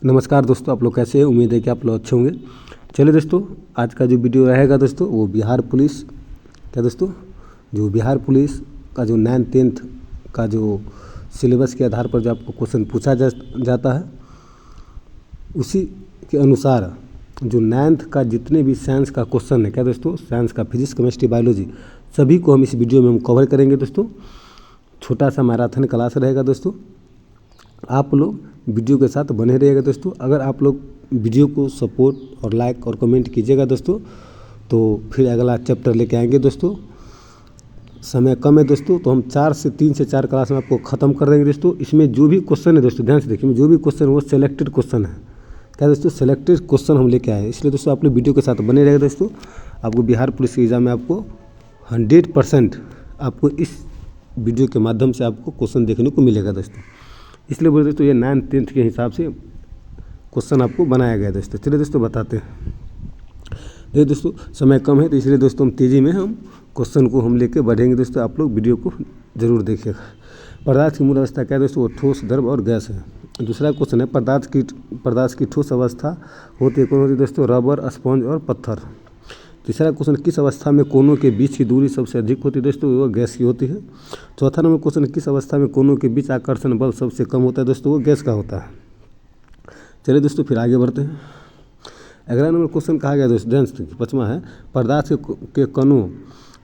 नमस्कार दोस्तों, आप लोग कैसे हैं? उम्मीद है कि आप लोग अच्छे होंगे। चलिए दोस्तों, आज का जो वीडियो रहेगा दोस्तों वो बिहार पुलिस जो बिहार पुलिस का जो 9th-10th का जो सिलेबस के आधार पर जो आपको क्वेश्चन पूछा जाता है, उसी के अनुसार जो 9th का जितने भी साइंस का क्वेश्चन है दोस्तों, साइंस का फिजिक्स, केमिस्ट्री, बायोलॉजी, सभी को हम इस वीडियो में हम कवर करेंगे दोस्तों। छोटा सा मैराथन क्लास रहेगा दोस्तों, आप लोग वीडियो के साथ बने रहिएगा दोस्तों। अगर आप लोग वीडियो को सपोर्ट और लाइक और कमेंट कीजिएगा दोस्तों, तो फिर अगला चैप्टर लेके आएंगे दोस्तों। समय कम है दोस्तों, तो हम 3 से 4 क्लास में आपको ख़त्म कर देंगे दोस्तों। इसमें जो भी क्वेश्चन है दोस्तों, ध्यान से देखिए, जो भी क्वेश्चन है वो सिलेक्टेड क्वेश्चन है दोस्तों, सिलेक्टेड क्वेश्चन हम लेके आए हैं। इसलिए दोस्तों आप लोग वीडियो के साथ बने रहेगा दोस्तों। आपको बिहार पुलिस के एग्ज़ाम में आपको 100% आपको इस वीडियो के माध्यम से आपको क्वेश्चन देखने को मिलेगा दोस्तों। इसलिए बोले दोस्तों, ये 9th-10th के हिसाब से क्वेश्चन आपको बनाया गया है दोस्तों। चलिए दोस्तों बताते हैं। देखिए दोस्तों, समय कम है, तो इसलिए दोस्तों हम तेज़ी में हम क्वेश्चन को हम लेके बढ़ेंगे दोस्तों। आप लोग वीडियो को जरूर देखिएगा। पदार्थ की मूल अवस्था क्या है दोस्तों? वो ठोस, द्रव और गैस है। दूसरा क्वेश्चन है, पदार्थ की ठोस अवस्था होती है, कौन होती है दोस्तों? रबर, स्पंज और पत्थर। तीसरा क्वेश्चन, किस अवस्था में कोनों के बीच की दूरी सबसे अधिक होती है दोस्तों? वो गैस की होती है। चौथा नंबर क्वेश्चन, किस अवस्था में कोनों के बीच आकर्षण बल सबसे कम होता है दोस्तों? वो गैस का होता है। चलिए दोस्तों फिर आगे बढ़ते हैं। अगला नंबर क्वेश्चन कहा गया दोस्तों, ध्यान से, 5वां है, पदार्थ के कणों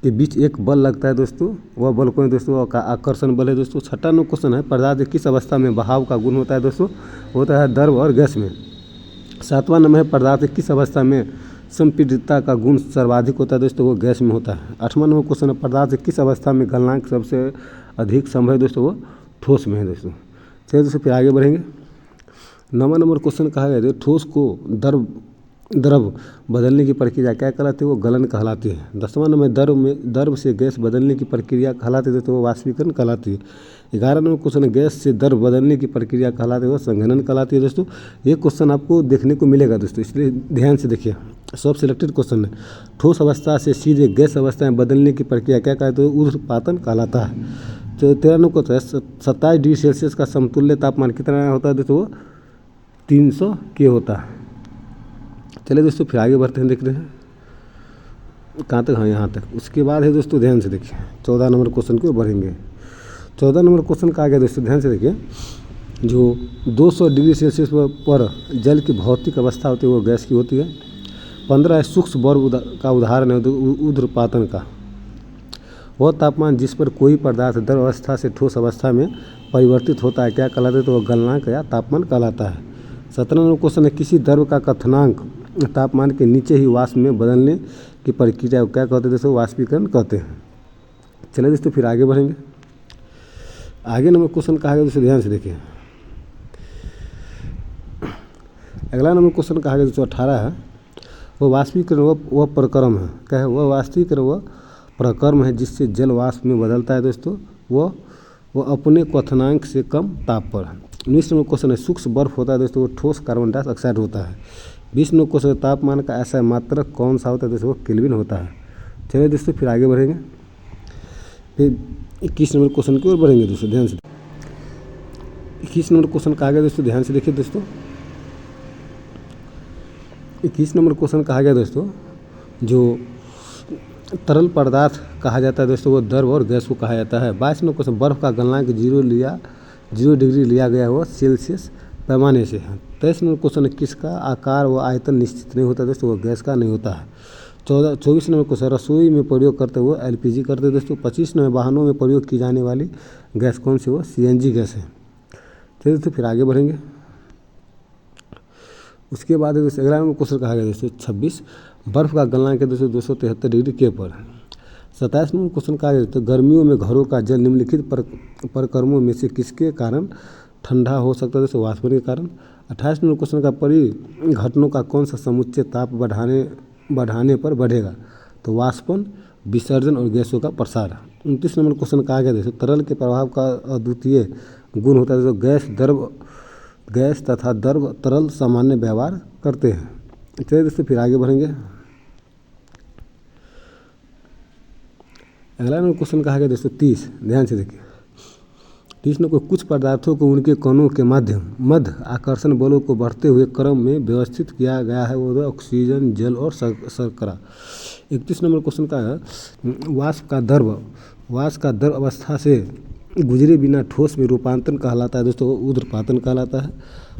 के बीच एक बल लगता है दोस्तों, वह बल कौन है दोस्तों? वो आकर्षण बल है दोस्तों। छठा नंबर क्वेश्चन है, पदार्थ किस अवस्था में बहाव का गुण होता है दोस्तों? होता है द्रव और गैस में। 7वां नंबर है, पदार्थ किस अवस्था में संपीड़ितता का गुण सर्वाधिक होता है दोस्तों? वो गैस में होता है। 8वां नंबर क्वेश्चन है, पदार्थ किस अवस्था में गलनांक सबसे अधिक संभव है दोस्तों? वो ठोस में है दोस्तों। चलिए दोस्तों फिर आगे बढ़ेंगे। 9वां नंबर क्वेश्चन कहा गया है, ठोस को द्रव बदलने की प्रक्रिया क्या कहलाती है? वो गलन कहलाती है। 10वां नंबर, द्रव से गैस बदलने की प्रक्रिया कहलाती है दोस्तों, वो वाष्पीकरण कहलाती है। 11 नंबर क्वेश्चन, गैस से द्रव बदलने की प्रक्रिया कहलाती है, वो संघनन कहलाती है दोस्तों। ये क्वेश्चन आपको देखने को मिलेगा दोस्तों, इसलिए ध्यान से देखिए, सब सिलेक्टेड क्वेश्चन है। ठोस अवस्था से सीधे गैस अवस्था में बदलने की प्रक्रिया क्या कहलाती है? ऊर्ध्वपातन कहलाता है। तो 13 नंबर क्वेश्चन है, 27 डिग्री सेल्सियस का समतुल्य तापमान कितना होता है दोस्तों? वो 300 के होता है। चलिए दोस्तों फिर आगे बढ़ते हैं, देखते हैं कहाँ तक, हाँ यहाँ तक। उसके बाद है दोस्तों, ध्यान से देखिए, 14 नंबर क्वेश्चन की ओर बढ़ेंगे। 14 नंबर क्वेश्चन कहा गया दोस्तों, ध्यान से देखिए, जो 200 डिग्री सेल्सियस पर जल की भौतिक अवस्था होती है वो गैस की होती है। 15 है, सूक्ष्म बर्फ का उदाहरण है ऊर्ध्वपातन का, वह तापमान जिस पर कोई पदार्थ द्रव अवस्था से ठोस अवस्था में परिवर्तित होता है क्या कहलाता है? तो वह गलनांक या तापमान कहलाता है। 17 नंबर क्वेश्चन है, किसी द्रव का क्वथनांक तापमान के नीचे ही वाष्प में बदलने की प्रक्रिया को क्या कहते हैं दोस्तों? वाष्पीकरण कहते हैं। चलिए दोस्तों फिर आगे बढ़ेंगे। आगे नंबर क्वेश्चन कहा गया दोस्तों, ध्यान से देखिए, अगला नंबर क्वेश्चन कहा गया दोस्तों 18 है, वह वाष्पीकरण वह प्रक्रम है, क्या है? वह वाष्पीकरण वह प्रक्रम है जिससे जल वाष्प में बदलता है दोस्तों, वह अपने क्वथनांक से कम ताप पर। 19 नंबर क्वेश्चन है, सूक्ष्म बर्फ होता है दोस्तों, वो ठोस कार्बन डाइऑक्साइड होता है। 20 नंबर क्वेश्चन, तापमान का ऐसा मात्रक कौन सा होता है दोस्तों? वो केल्विन होता है। चलिए दोस्तों फिर आगे बढ़ेंगे। फिर 21 नंबर क्वेश्चन की ओर बढ़ेंगे दोस्तों, ध्यान से। 21 नंबर क्वेश्चन कहा गया दोस्तों, ध्यान से देखिए दोस्तों, 21 नंबर क्वेश्चन कहा गया दोस्तों, जो तरल पदार्थ कहा जाता है दोस्तों, वो द्रव और गैस को कहा जाता है। 22 नंबर क्वेश्चन, बर्फ का गलनांक 0 डिग्री लिया गया हुआ सेल्सियस पैमाने से है। 23 नंबर क्वेश्चन है, किसका आकार व आयतन निश्चित नहीं होता दोस्तों? वो गैस का नहीं होता है। 24 नंबर क्वेश्चन, रसोई में प्रयोग करते हुए LPG करते हैं दोस्तों। 25 नंबर, वाहनों में प्रयोग की जाने वाली गैस कौन सी? वो CNG गैस है। चलिए दोस्तों फिर आगे बढ़ेंगे। उसके बाद दोस्तों अगला नंबर क्वेश्चन कहा गया दोस्तों 26, बर्फ का गलनांक है दोस्तों 273 डिग्री के पर। 27 नंबर क्वेश्चन कहा गया दोस्तों, गर्मियों में घरों का जल निम्नलिखित प्रक्रमों में से किसके कारण ठंडा हो सकता है दोस्तों? वाष्पन के कारण। 28 नंबर क्वेश्चन का, परिघटनों का कौन सा समुच्चय ताप बढ़ाने पर बढ़ेगा? तो वाष्पन, विसर्जन और गैसों का प्रसार। 29 नंबर क्वेश्चन कहा गया दोस्तों, तरल के प्रभाव का अद्वितीय गुण होता है दोस्तों, गैस तथा द्रव तरल सामान्य व्यवहार करते हैं। चलिए दोस्तों फिर आगे बढ़ेंगे। अगला नंबर क्वेश्चन कहा गया दोस्तों 30, ध्यान से देखिए, 30 नंबर कुछ पदार्थों को उनके कणों के मध्य आकर्षण बलों को बढ़ते हुए क्रम में व्यवस्थित किया गया है, वो ऑक्सीजन, जल और शर्करा। 31 नंबर क्वेश्चन का है वाष्प का द्रव अवस्था से गुजरे बिना ठोस में रूपांतरण कहलाता है दोस्तों, ऊर्ध्वपातन कहलाता है।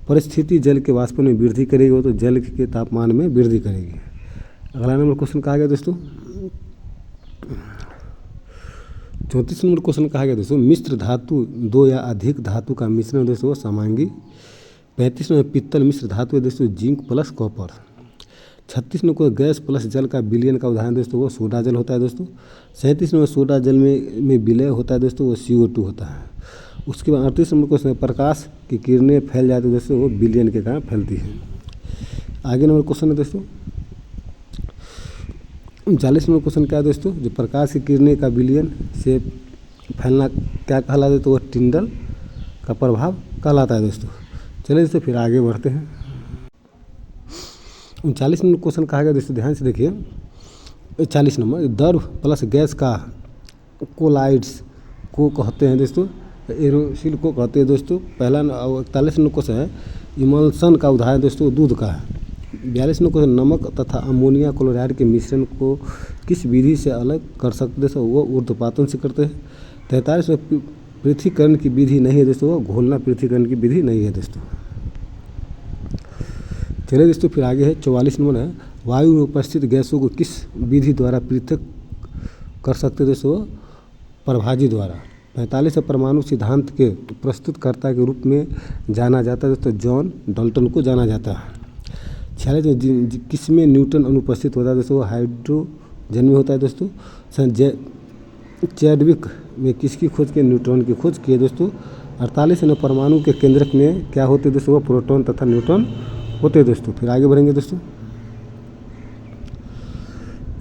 परिस्थिति जल के वाष्पन में वृद्धि करेगी तो जल के तापमान में वृद्धि करेगी। अगला नंबर क्वेश्चन कहा गया दोस्तों 34 नंबर क्वेश्चन कहा गया दोस्तों मिश्र धातु 2 या अधिक धातु का मिश्रण दोस्तों समांगी। 35 नंबर पित्तल मिश्र धातु है दोस्तों zinc plus copper. 36 number gas plus जल का विलयन का उदाहरण दोस्तों वो सोडा जल होता है दोस्तों। 37 नंबर सोडा जल में विलय होता है दोस्तों वो CO2 होता है। उसके बाद 38 नंबर क्वेश्चन प्रकाश की किरणें फैल जाती है दोस्तों वो विलयन के कारण फैलती है। आगे नंबर क्वेश्चन है दोस्तों 39 नंबर क्वेश्चन क्या है दोस्तों जो प्रकाश की किरणें का विलयन से फैलना क्या कहलाता है तो वो टिंडल का प्रभाव कहलाता है दोस्तों। चलिए दोस्तों फिर आगे बढ़ते हैं। 39 नंबर क्वेश्चन कहा गया दोस्तों ध्यान से देखिए। 40 नंबर द्रव प्लस गैस का कोलाइड्स को कहते हैं दोस्तों, एरोसिल को कहते हैं दोस्तों। पहला 41 नंबर क्वेश्चन है इमल्सन का उदाहरण दोस्तों दूध का है। 42 नंबर क्वेश्चन नमक तथा अमोनिया क्लोराइड के मिश्रण को किस विधि से अलग कर सकते दोस्तों वो ऊर्ध्वपातन से करते हैं। 43 में पृथक्करण की विधि नहीं है दोस्तों वो घोलना पृथक्करण की विधि नहीं है दोस्तों। चलिए दोस्तों फिर आगे है 44 नंबर है वायु में उपस्थित गैसों को किस विधि द्वारा पृथक कर सकते दोस्तों प्रभाजी द्वारा। 45 परमाणु सिद्धांत के प्रस्तुतकर्ता के रूप में जाना जाता है दोस्तों जॉन डाल्टन को जाना जाता है। 46 किसमें न्यूटन अनुपस्थित होता है दोस्तों हाइड्रोजन में होता है दोस्तों। चैडविक में किसकी खोज की न्यूट्रॉन की खोज की है दोस्तों। 48 में परमाणु के केंद्रक में क्या होते हैं दोस्तों वो प्रोटॉन तथा न्यूट्रॉन होते हैं दोस्तों। फिर आगे बढ़ेंगे दोस्तों।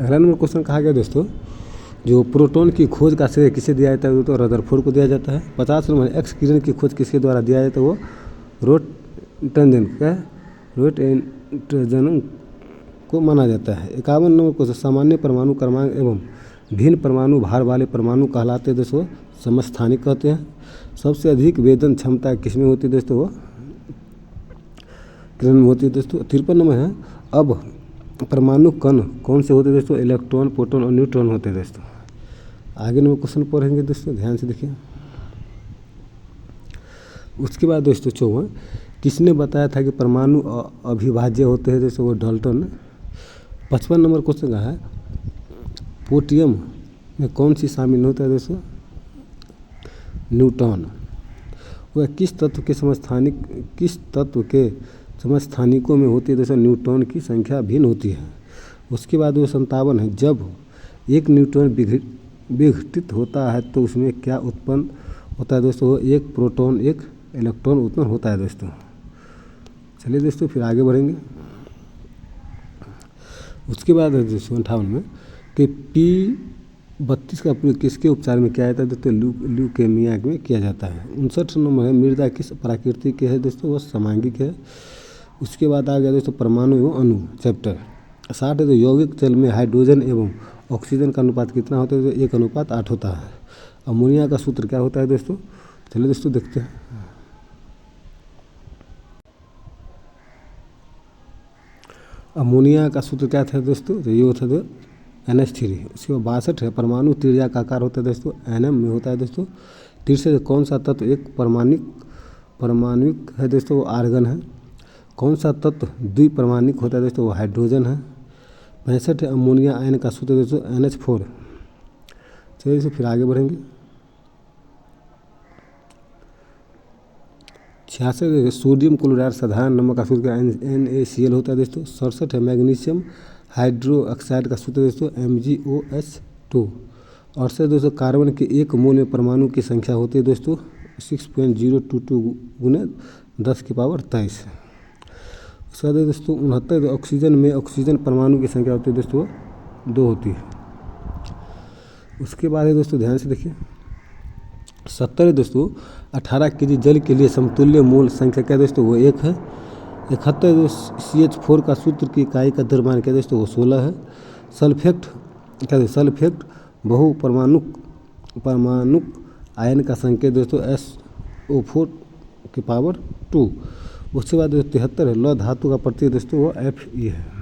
अगला नंबर क्वेश्चन कहा गया दोस्तों जो प्रोटॉन की खोज का श्रेय किसे दिया जाता है दोस्तों रदरफोर्ड को दिया जाता है। 50 नंबर एक्स किरण की खोज किसके द्वारा दिया जाता है वो रोटएंटजन को माना जाता है। 51 नंबर क्वेश्चन सामान्य परमाणु क्रमांक एवं भिन्न परमाणु भार वाले परमाणु कहलाते हैं दोस्तों समस्थानिक कहते हैं। सबसे अधिक वेदन क्षमता किसमें होती है दोस्तों वो किरण में होती है दोस्तों। 53 नंबर है अब परमाणु कण कौन से होते हैं दोस्तों इलेक्ट्रॉन प्रोटॉन और न्यूट्रॉन होते हैं दोस्तों। आगे नंबर क्वेश्चन पढ़ेंगे दोस्तों ध्यान से देखिए। उसके बाद दोस्तों 54 किसने बताया था कि परमाणु अविभाज्य होते हैं दोस्तों वो डाल्टन। 55 नंबर क्वेश्चन का है पोटेशियम में कौन सी शामिल होता है दोस्तों न्यूट्रॉन। वह किस तत्व के समस्थानिकों में होती है दोस्तों न्यूट्रॉन की संख्या भिन्न होती है। उसके बाद वो 57 है जब एक न्यूट्रॉन विघटित होता है तो उसमें क्या उत्पन्न होता है दोस्तों एक प्रोटॉन एक इलेक्ट्रॉन उत्पन्न होता है दोस्तों। चलिए दोस्तों फिर आगे बढ़ेंगे। उसके बाद है दोस्तों 58 में कि P32 का प्रयोग किसके उपचार में किया जाता है दोस्तों ल्यूकेमिया में किया जाता है। 59 नंबर है मृदा किस प्रकृति के है दोस्तों वो समांगिक है। उसके बाद आ गया दोस्तों परमाणु एवं अणु चैप्टर। 60 है तो यौगिक जल में हाइड्रोजन एवं ऑक्सीजन का अनुपात कितना होता है तो 1:8 होता है। अमोनिया का सूत्र क्या होता है दोस्तों चलिए दोस्तों देखते हैं। अमोनिया का सूत्र क्या था दोस्तों तो ये होता है NH3। उसके बाद 62 है परमाणु त्रिज्या का आकार होता है दोस्तों nm में होता है दोस्तों। 63 कौन सा तत्व एक परमाणुक है दोस्तों वो आर्गन है। कौन सा तत्व द्विपरमाणुक होता है दोस्तों वो हाइड्रोजन है। 65 है अमोनिया आयन का सूत्र दोस्तों NH4। चलिए दोस्तों फिर आगे बढ़ेंगे। 66 सोडियम क्लोराइड साधारण नमक का सूत्र NaCl होता है दोस्तों। 67 है मैग्नीशियम हाइड्रोक्साइड का सूत्र दोस्तों MgOH2। 68 दोस्तों कार्बन के एक मोल में परमाणु की संख्या होती है दोस्तों 6.022 गुने 10⁻23। उसके बाद दोस्तों 69 ऑक्सीजन में ऑक्सीजन परमाणु की संख्या होती है दोस्तों 2 होती है। उसके बाद है दोस्तों ध्यान से देखिए। 70 दोस्तों 18 kg जल के लिए समतुल्य मोल संख्या क्या दोस्तों वो 1 है। 71 CH4 का सूत्र की इकाई का द्रव्यमान क्या दोस्तों वो 16 है। सल्फेट बहु परमाणुक आयन का संकेत दोस्तों O4 की पावर 2। उसके बाद जो 73 है लौह धातु का प्रतीक दोस्तों वो Fe है।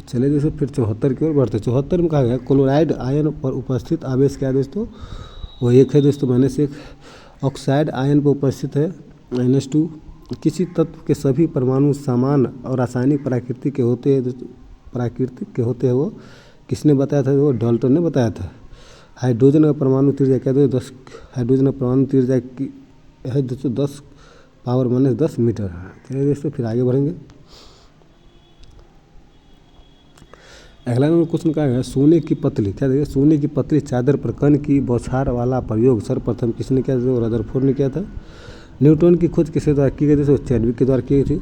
चलिए दोस्तों फिर 74 की ओर बढ़ते। 74 में कहा गया क्लोराइड आयन पर उपस्थित आवेश क्या है दोस्तों, वो एक है दोस्तों -1। ऑक्साइड आयन पर उपस्थित है -2। किसी तत्व के सभी परमाणु समान और रासायनिक प्राकृतिक के होते हैं दोस्तों, प्राकृतिक के होते हैं वो किसने बताया था, वो डाल्टन ने बताया था। हाइड्रोजन का परमाणु त्रिज्या क्या दोस्तों, 10। हाइड्रोजन का परमाणु त्रिज्या की है दोस्तों 10 पावर -10 मीटर। चलिए दोस्तों फिर आगे बढ़ेंगे। अगला नंबर क्वेश्चन क्या है, सोने की पतली क्या देखिए, सोने की पतली चादर पर कण की बौछार वाला प्रयोग सर्वप्रथम किसने किया था, रदरफोर्ड ने किया था। न्यूटन की खोज किसके द्वारा की गई थी, चैडविक के द्वारा की गई थी।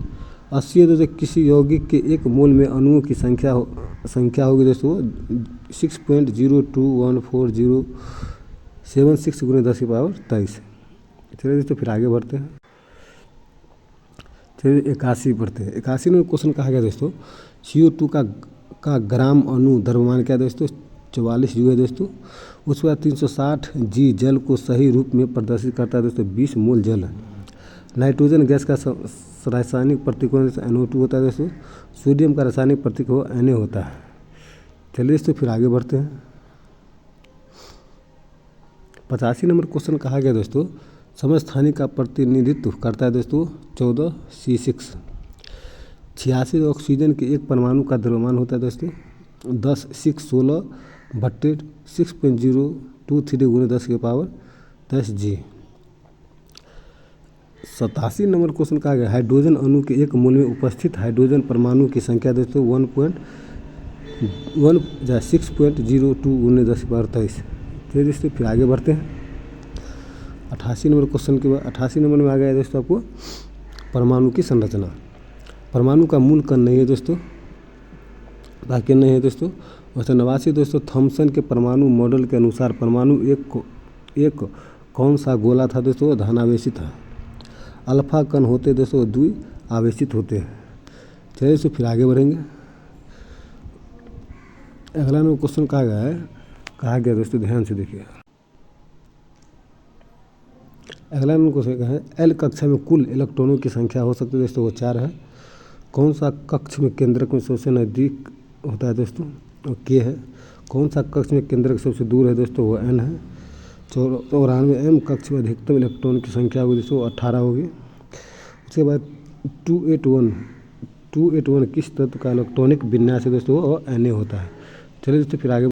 80 दोस्तों किसी यौगिक के एक मोल में अणुओं की संख्या होगी दोस्तों 6.0214076 × 10⁻23। चलिए दोस्तों फिर आगे बढ़ते हैं। चलिए 81 पढ़ते हैं। 81 में क्वेश्चन कहा गया दोस्तों CO2 का ग्राम अणु द्रव्यमान क्या दोस्तों 44 जूल है दोस्तों। उसके बाद 360 G जल को सही रूप में प्रदर्शित करता है दोस्तों 20 मोल जल है। नाइट्रोजन गैस का रासायनिक प्रतीक NO2 होता है दोस्तों। सोडियम का रासायनिक प्रतीक हो Na होता है। चलिए दोस्तों फिर आगे बढ़ते हैं। 85 नंबर क्वेश्चन कहा गया दोस्तों समस्थानिक का प्रतिनिधित्व करता है दोस्तों 14 C6। 86 ऑक्सीजन के एक परमाणु का द्रव्यमान होता है दोस्तों 10 6 16 बट्टे 6.023 × 10⁻10 G। 87 नंबर क्वेश्चन कहा गया हाइड्रोजन अणु के एक मोल में उपस्थित हाइड्रोजन परमाणु की संख्या दोस्तों 6.02 × 10⁻23। चलिए दोस्तों फिर आगे बढ़ते हैं। 88 नंबर क्वेश्चन के बाद 88 नंबर में आ गया दोस्तों आपको परमाणु की संरचना। परमाणु का मूल कण नहीं है दोस्तों, बाकी नहीं है दोस्तों। 89 दोस्तों थॉमसन के परमाणु मॉडल के अनुसार परमाणु एक कौन सा गोला था दोस्तों, धनावेशित था। अल्फा कण होते दोस्तों द्विआवेशित होते हैं। चलिए दोस्तों फिर आगे बढ़ेंगे। अगला नंबर क्वेश्चन कहा गया दोस्तों ध्यान से देखिए। अगला नंबर क्वेश्चन है L कक्षा में कुल इलेक्ट्रॉनों की संख्या हो सकती है दोस्तों वो 4 है। कौन सा कक्ष में केंद्रक में सबसे नज़दीक होता है दोस्तों, वो K है। कौन सा कक्ष में केंद्रक सबसे दूर है दोस्तों, वो N है। 94 M कक्ष में अधिकतम इलेक्ट्रॉन की संख्या होगी दोस्तों 18 होगी। उसके बाद 281 किस तत्व का इलेक्ट्रॉनिक विन्यास है दोस्तों, वो Na होता है। चलिए दोस्तों फिर आगे